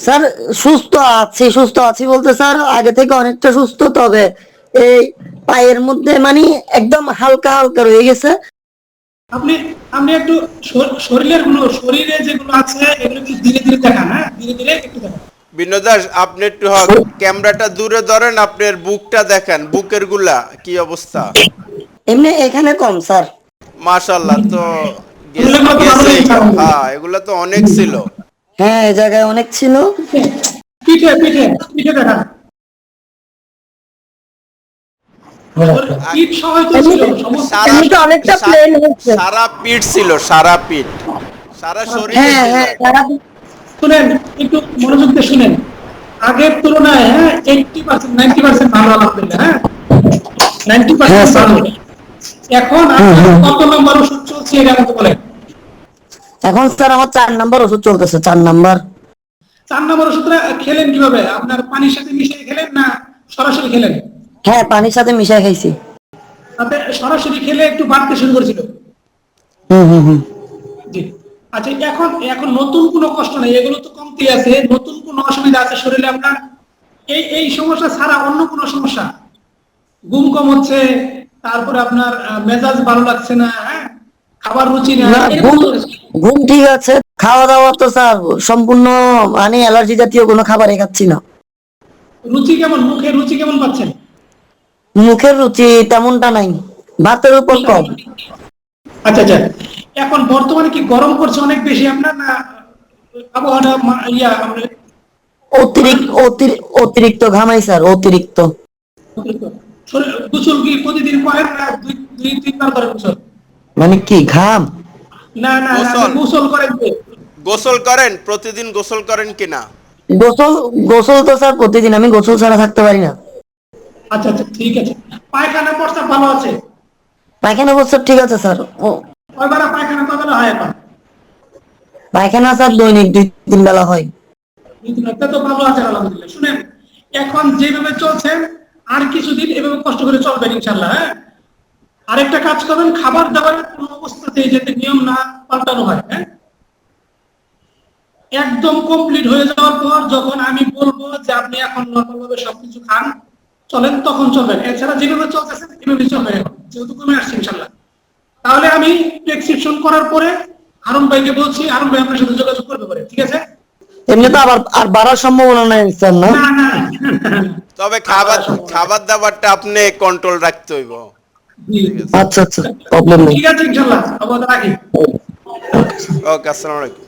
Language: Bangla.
স্যার সুস্থ আছি বলতে স্যার আগে থেকে অনেকটা সুস্থ, তবে এই পায়ের মধ্যে মানে একদম হালকা হালকা রয়ে গেছে। আপনি আপনি একটু শরীরে যেগুলো আছে এগুলো একটু ধীরে ধীরে দেখান, হ্যাঁ, ধীরে ধীরে একটু দেখান। বিনোদাস আপনি একটু ক্যামেরাটা দূরে ধরেন, আপনার বুকটা দেখেন, বুকের গুলা কি অবস্থা। এমনি এখানে কম স্যার। মাশাআল্লাহ, তো এগুলো তো ভালো গেছে লেগেছে হ্যাঁ, আলহামদুলিল্লাহ। এগুলা তো অনেক ছিল। হ্যাঁ, এই জায়গায় অনেক ছিল। পিঠে পিঠে পিঠে দেখান। আ- পিঠ সহ তো ছিল এমনিতে সমস্ত সারা এমনিতে অনেকটা প্লেন হচ্ছে। সারা পিঠ ছিল, সারা পিঠ, সারা শরীরে হ্যাঁ ছিল। হ্যাঁ, সারা শুনেন, একটু মনোযোগ দিয়ে শুনেন। আগের তুলনায় হ্যাঁ 80% 90% ভালো আলহামদুলিল্লাহ, হ্যাঁ হ্যাঁ 90% স্যার। ভালো। এখন আপনার কত নম্বর ওষুধ চলছে এটা আমাকে বলেন। এখন স্যার আমার 4 নাম্বার ওষুধ চলতেছে, 4 নাম্বার। 4 নম্বর ওষুধটা খেলেন কিভাবে? আপনার পানির সাথে মিশিয়ে খেলেন না সরাসরি খেলেন? হ্যাঁ, পানির সাথে মিশাই খাইছি। আপনি সরাসরি খেলে একটু বাড়তে শুরু করেছিল। হুম। জি। আচ্ছা, এখন এখন নতুন কোনো কষ্ট নেই, এগুলো তো কমতি আছে, নতুন কোনো অসুবিধা আছে শরীরে আপনার? এই সমস্যা ছাড়া অন্য কোনো সমস্যা? ঘুম কম হচ্ছে, তারপরে আপনার মেজাজ ভালো লাগছে না, হ্যাঁ, খাবার রুচি না, না, এরকম ঘুম কোনো কিছু? ঘুম ঠিক আছে। খাওয়া দাওয়া তো স্যার সম্পূর্ণ মানে অ্যালার্জি জাতীয় কোনো খাবারই খাচ্ছি না। রুচি কেমন, মুখে রুচি কেমন পাচ্ছেন? মুখের রুচি তেমনটা নাই, ভাতের উপর কম। আচ্ছা আচ্ছা। এখন বর্তমানে কি গরম পড়ছে অনেক বেশি আপনার, না আবহাওয়াটা আমরা অতিরিক্ত ঘামাই স্যার, অতিরিক্ত। গোসল কি প্রতিদিন করেন না দুই দুই তিনবার করেন গোসল? মানে কি ঘাম? না না না, গোসল গোসল করেন যে? গোসল করেন, প্রতিদিন গোসল করেন কিনা? গোসল গোসল তো স্যার প্রতিদিন, আমি গোসল ছাড়া থাকতে পারি না। আচ্ছা আচ্ছা, ঠিক আছে। পায়খানা প্রস্তাব ভালো আছে? পায়খানা অবস্থা ঠিক আছে স্যার। ও, কয়বার পায়খানা কবেলা হয় এখন? পায়খানা স্যার দৈনিক 2-3 বেলা হয়। এটা তো ভালো আছে আলহামদুলিল্লাহ। শুনেন, এখন যেভাবে চলছেন আর কিছুদিন এভাবে কষ্ট করে চলবেন ইনশাল্লাহ, হ্যাঁ। আরেকটা কাজ করবেন, খাবার দাবারের কোনো অবস্থাতে যাতে নিয়ম না পাল্টানো হয়, হ্যাঁ। একদম কমপ্লিট হয়ে যাওয়ার পর যখন আমি বলবো যে আপনি এখন নর্মাল ভাবে সবকিছু খান, চলেন, তখন চলবেন। এছাড়া যেভাবে চলতেছেন এভাবে চলবে এখন, যেহেতু কমে আসছে ইনশাল্লাহ। তাহলে আমি প্রেসক্রিপশন করার পরে হারুন ভাইকে বলছি, হারুন ভাই আপনার সাথে যোগাযোগ করতে পারে, ঠিক আছে? এমনি তো আবার আর বাড়ার সম্ভাবনা নাই স্যার, না? না না। তবে আবার সম্ভব না। খাবার দাবারটা আপনি কন্ট্রোল রাখতে হইব। জি, ঠিক জি। আছে। আচ্ছা আচ্ছা, প্রবলেম নেই। ঠিক আছে ইনশাল্লাহ, আবার রাখি। ওকে, আসসালামু আলাইকুম।